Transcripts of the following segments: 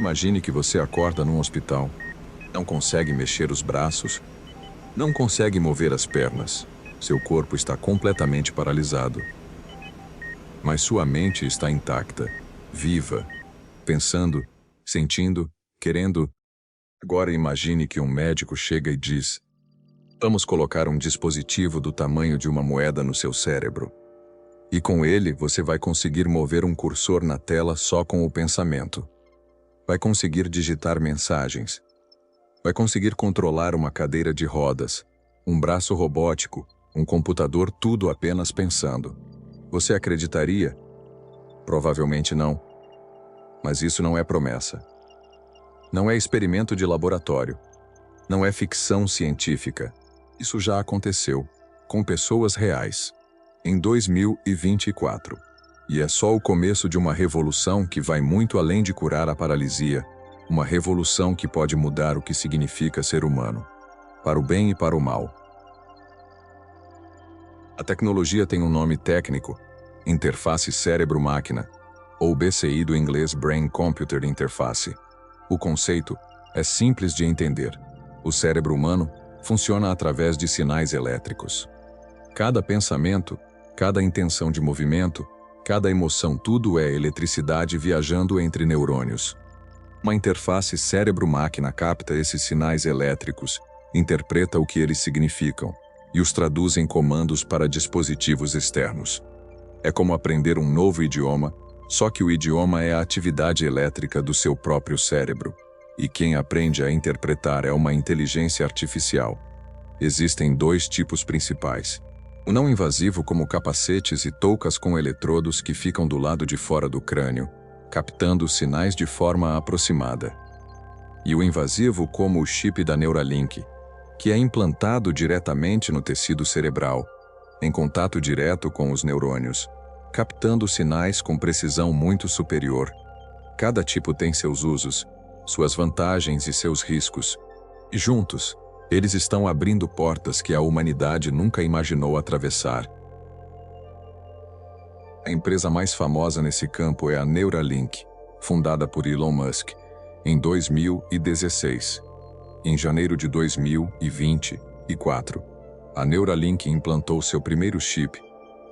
Imagine que você acorda num hospital. Não consegue mexer os braços, não consegue mover as pernas. Seu corpo está completamente paralisado. Mas sua mente está intacta, viva, pensando, sentindo, querendo. Agora imagine que um médico chega e diz: vamos colocar um dispositivo do tamanho de uma moeda no seu cérebro. E com ele você vai conseguir mover um cursor na tela só com o pensamento. Vai conseguir digitar mensagens. Vai conseguir controlar uma cadeira de rodas, um braço robótico, um computador, tudo apenas pensando. Você acreditaria? Provavelmente não. Mas isso não é promessa. Não é experimento de laboratório. Não é ficção científica. Isso já aconteceu, com pessoas reais, em 2024. E é só o começo de uma revolução que vai muito além de curar a paralisia. Uma revolução que pode mudar o que significa ser humano, para o bem e para o mal. A tecnologia tem um nome técnico, Interface Cérebro-Máquina, ou BCI do inglês Brain Computer Interface. O conceito é simples de entender. O cérebro humano funciona através de sinais elétricos. Cada pensamento, cada intenção de movimento, cada emoção, tudo é eletricidade viajando entre neurônios. Uma interface cérebro-máquina capta esses sinais elétricos, interpreta o que eles significam e os traduz em comandos para dispositivos externos. É como aprender um novo idioma, só que o idioma é a atividade elétrica do seu próprio cérebro. E quem aprende a interpretar é uma inteligência artificial. Existem dois tipos principais. O não invasivo, como capacetes e toucas com eletrodos que ficam do lado de fora do crânio, captando os sinais de forma aproximada. E o invasivo, como o chip da Neuralink, que é implantado diretamente no tecido cerebral, em contato direto com os neurônios, captando sinais com precisão muito superior. Cada tipo tem seus usos, suas vantagens e seus riscos. E juntos, eles estão abrindo portas que a humanidade nunca imaginou atravessar. A empresa mais famosa nesse campo é a Neuralink, fundada por Elon Musk, em 2016. Em janeiro de 2024, a Neuralink implantou seu primeiro chip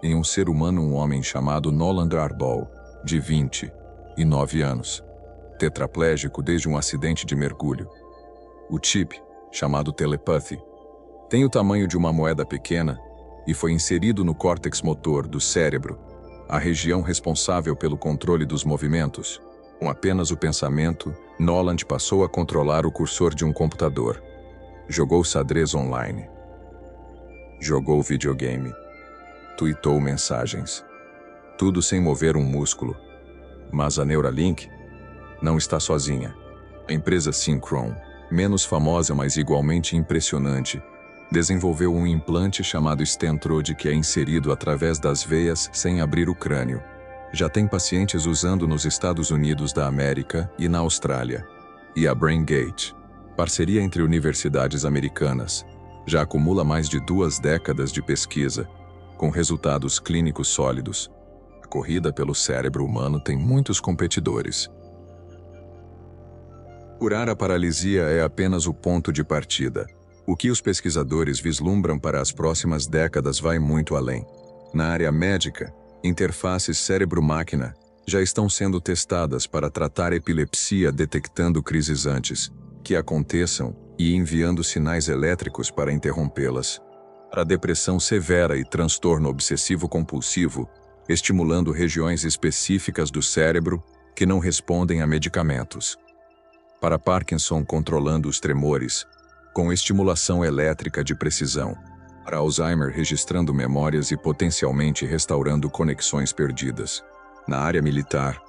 em um ser humano, um homem chamado Nolan Arbol, de 29 anos, tetraplégico desde um acidente de mergulho. O chip, chamado Telepathy, tem o tamanho de uma moeda pequena e foi inserido no córtex motor do cérebro, a região responsável pelo controle dos movimentos. Com apenas o pensamento, Nolan passou a controlar o cursor de um computador. Jogou xadrez online. Jogou videogame. Tuitou mensagens. Tudo sem mover um músculo. Mas a Neuralink não está sozinha. A empresa Synchron, menos famosa mas igualmente impressionante, desenvolveu um implante chamado Stentrode que é inserido através das veias sem abrir o crânio. Já tem pacientes usando nos Estados Unidos da América e na Austrália. E a BrainGate, parceria entre universidades americanas, já acumula mais de 2 décadas de pesquisa, com resultados clínicos sólidos. A corrida pelo cérebro humano tem muitos competidores. Curar a paralisia é apenas o ponto de partida. O que os pesquisadores vislumbram para as próximas décadas vai muito além. Na área médica, interfaces cérebro-máquina já estão sendo testadas para tratar epilepsia, detectando crises antes que aconteçam e enviando sinais elétricos para interrompê-las. Para depressão severa e transtorno obsessivo-compulsivo, estimulando regiões específicas do cérebro que não respondem a medicamentos. Para Parkinson, controlando os tremores, com estimulação elétrica de precisão. Para Alzheimer, registrando memórias e potencialmente restaurando conexões perdidas. Na área militar,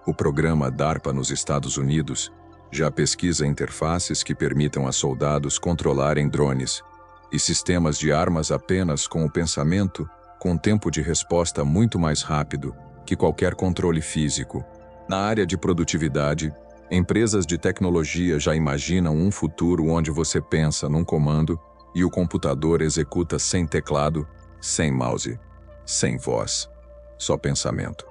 o programa DARPA nos Estados Unidos já pesquisa interfaces que permitam a soldados controlarem drones e sistemas de armas apenas com o pensamento, com tempo de resposta muito mais rápido que qualquer controle físico. Na área de produtividade, empresas de tecnologia já imaginam um futuro onde você pensa num comando e o computador executa sem teclado, sem mouse, sem voz, só pensamento.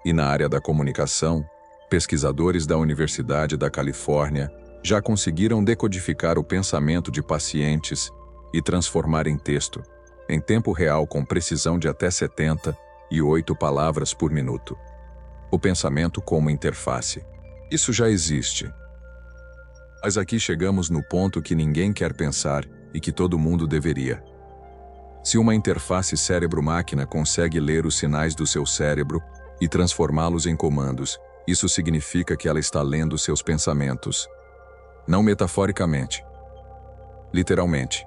E na área da comunicação, Pesquisadores da Universidade da Califórnia já conseguiram decodificar o pensamento de pacientes e transformar em texto, em tempo real com precisão de até 78 palavras por minuto. O pensamento como interface. Isso já existe. Mas aqui chegamos no ponto que ninguém quer pensar e que todo mundo deveria. Se uma interface cérebro-máquina consegue ler os sinais do seu cérebro e transformá-los em comandos, isso significa que ela está lendo seus pensamentos. Não metaforicamente. Literalmente.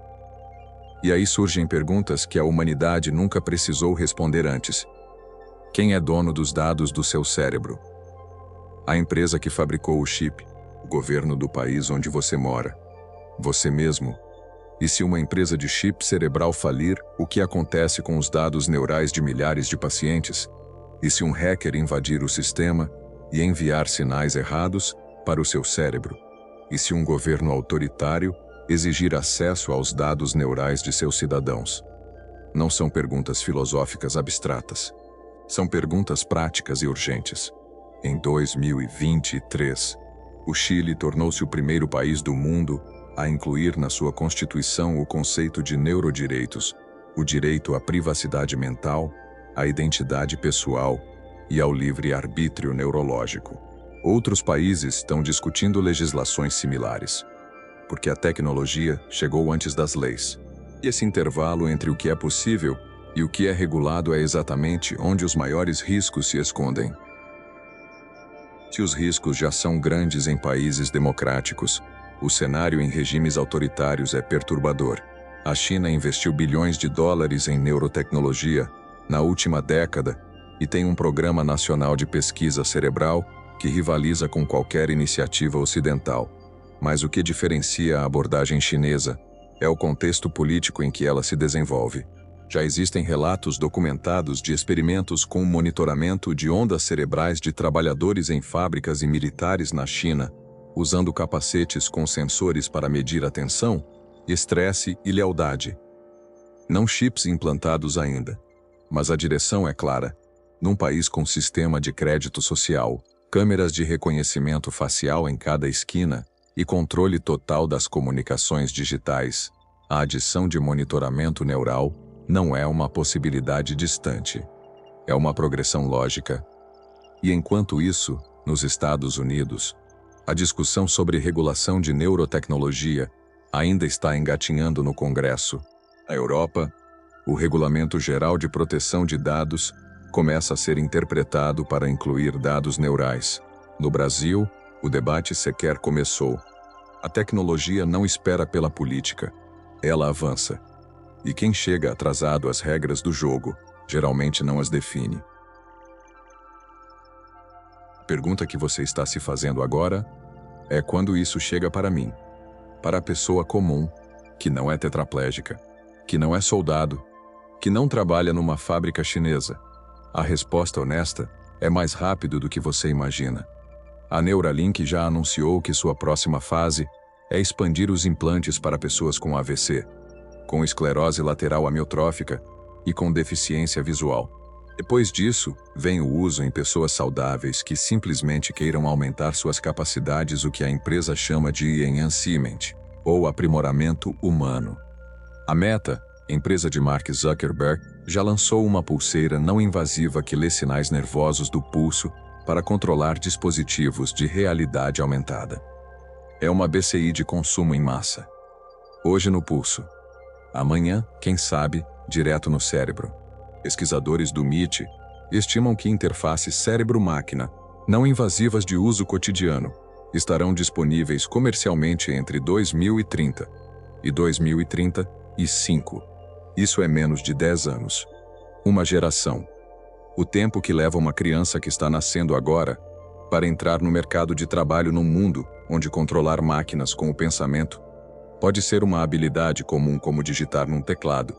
E aí surgem perguntas que a humanidade nunca precisou responder antes. Quem é dono dos dados do seu cérebro? A empresa que fabricou o chip? O governo do país onde você mora? Você mesmo? E se uma empresa de chip cerebral falir, o que acontece com os dados neurais de milhares de pacientes? E se um hacker invadir o sistema e enviar sinais errados para o seu cérebro? E se um governo autoritário exigir acesso aos dados neurais de seus cidadãos? Não são perguntas filosóficas abstratas. São perguntas práticas e urgentes. Em 2023, o Chile tornou-se o primeiro país do mundo a incluir na sua Constituição o conceito de neurodireitos, o direito à privacidade mental, à identidade pessoal e ao livre-arbítrio neurológico. Outros países estão discutindo legislações similares, porque a tecnologia chegou antes das leis. E esse intervalo entre o que é possível e o que é regulado é exatamente onde os maiores riscos se escondem. Se os riscos já são grandes em países democráticos, o cenário em regimes autoritários é perturbador. A China investiu bilhões de dólares em neurotecnologia na última década e tem um programa nacional de pesquisa cerebral que rivaliza com qualquer iniciativa ocidental. Mas o que diferencia a abordagem chinesa é o contexto político em que ela se desenvolve. Já existem relatos documentados de experimentos com monitoramento de ondas cerebrais de trabalhadores em fábricas e militares na China, usando capacetes com sensores para medir a tensão, estresse e lealdade. Não chips implantados ainda, mas a direção é clara. Num país com sistema de crédito social, câmeras de reconhecimento facial em cada esquina e controle total das comunicações digitais, a adição de monitoramento neural não é uma possibilidade distante. É uma progressão lógica. E enquanto isso, nos Estados Unidos, a discussão sobre regulação de neurotecnologia ainda está engatinhando no Congresso. Na Europa, o Regulamento Geral de Proteção de Dados começa a ser interpretado para incluir dados neurais. No Brasil, o debate sequer começou. A tecnologia não espera pela política. Ela avança. E quem chega atrasado às regras do jogo, geralmente não as define. A pergunta que você está se fazendo agora é quando isso chega para mim, para a pessoa comum, que não é tetraplégica, que não é soldado, que não trabalha numa fábrica chinesa. A resposta honesta é mais rápido do que você imagina. A Neuralink já anunciou que sua próxima fase é expandir os implantes para pessoas com AVC, com esclerose lateral amiotrófica e com deficiência visual. Depois disso, vem o uso em pessoas saudáveis que simplesmente queiram aumentar suas capacidades, o que a empresa chama de enhancement, ou aprimoramento humano. A Meta, empresa de Mark Zuckerberg, já lançou uma pulseira não invasiva que lê sinais nervosos do pulso para controlar dispositivos de realidade aumentada. É uma BCI de consumo em massa. Hoje no pulso. Amanhã, quem sabe, direto no cérebro. Pesquisadores do MIT estimam que interfaces cérebro-máquina, não invasivas de uso cotidiano, estarão disponíveis comercialmente entre 2030 e 2035. Isso é menos de 10 anos. Uma geração. O tempo que leva uma criança que está nascendo agora para entrar no mercado de trabalho num mundo onde controlar máquinas com o pensamento pode ser uma habilidade comum como digitar num teclado.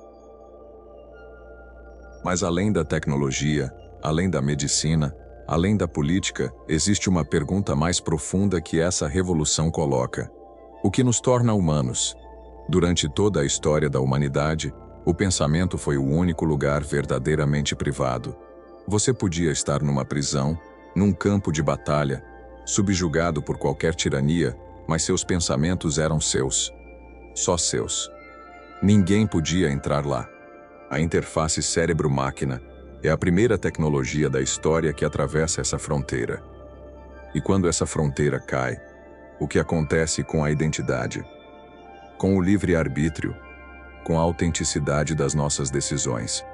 Mas além da tecnologia, além da medicina, além da política, existe uma pergunta mais profunda que essa revolução coloca. O que nos torna humanos? Durante toda a história da humanidade, o pensamento foi o único lugar verdadeiramente privado. Você podia estar numa prisão, num campo de batalha, subjugado por qualquer tirania, mas seus pensamentos eram seus. Só seus. Ninguém podia entrar lá. A interface cérebro-máquina é a primeira tecnologia da história que atravessa essa fronteira. E quando essa fronteira cai, o que acontece com a identidade? Com o livre-arbítrio? Com a autenticidade das nossas decisões?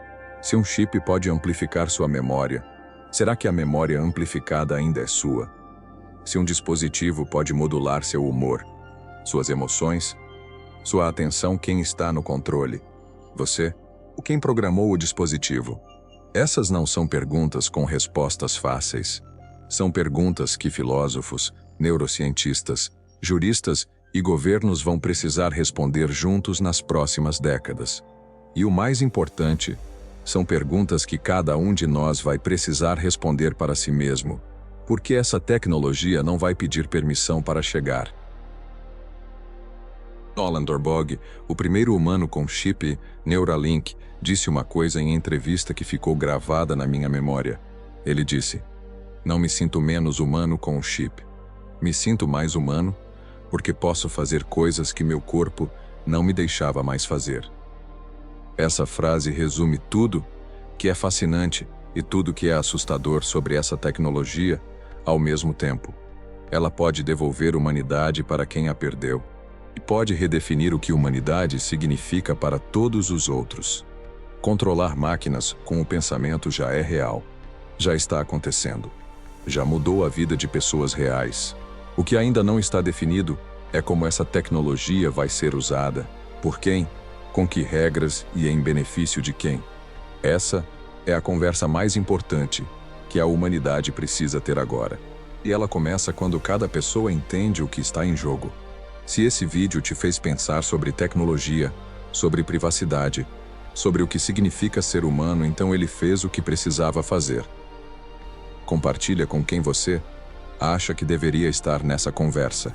Se um chip pode amplificar sua memória, será que a memória amplificada ainda é sua? Se um dispositivo pode modular seu humor, suas emoções, sua atenção, quem está no controle? Você? Ou quem programou o dispositivo? Essas não são perguntas com respostas fáceis. São perguntas que filósofos, neurocientistas, juristas e governos vão precisar responder juntos nas próximas décadas. E o mais importante, são perguntas que cada um de nós vai precisar responder para si mesmo, porque essa tecnologia não vai pedir permissão para chegar. Nolan Dorbog, o primeiro humano com chip Neuralink, disse uma coisa em entrevista que ficou gravada na minha memória. Ele disse: "Não me sinto menos humano com o chip. Me sinto mais humano porque posso fazer coisas que meu corpo não me deixava mais fazer." Essa frase resume tudo que é fascinante e tudo que é assustador sobre essa tecnologia ao mesmo tempo. Ela pode devolver humanidade para quem a perdeu e pode redefinir o que humanidade significa para todos os outros. Controlar máquinas com o pensamento já é real. Já está acontecendo. Já mudou a vida de pessoas reais. O que ainda não está definido é como essa tecnologia vai ser usada, por quem, com que regras e em benefício de quem. Essa é a conversa mais importante que a humanidade precisa ter agora. E ela começa quando cada pessoa entende o que está em jogo. Se esse vídeo te fez pensar sobre tecnologia, sobre privacidade, sobre o que significa ser humano, então ele fez o que precisava fazer. Compartilha com quem você acha que deveria estar nessa conversa.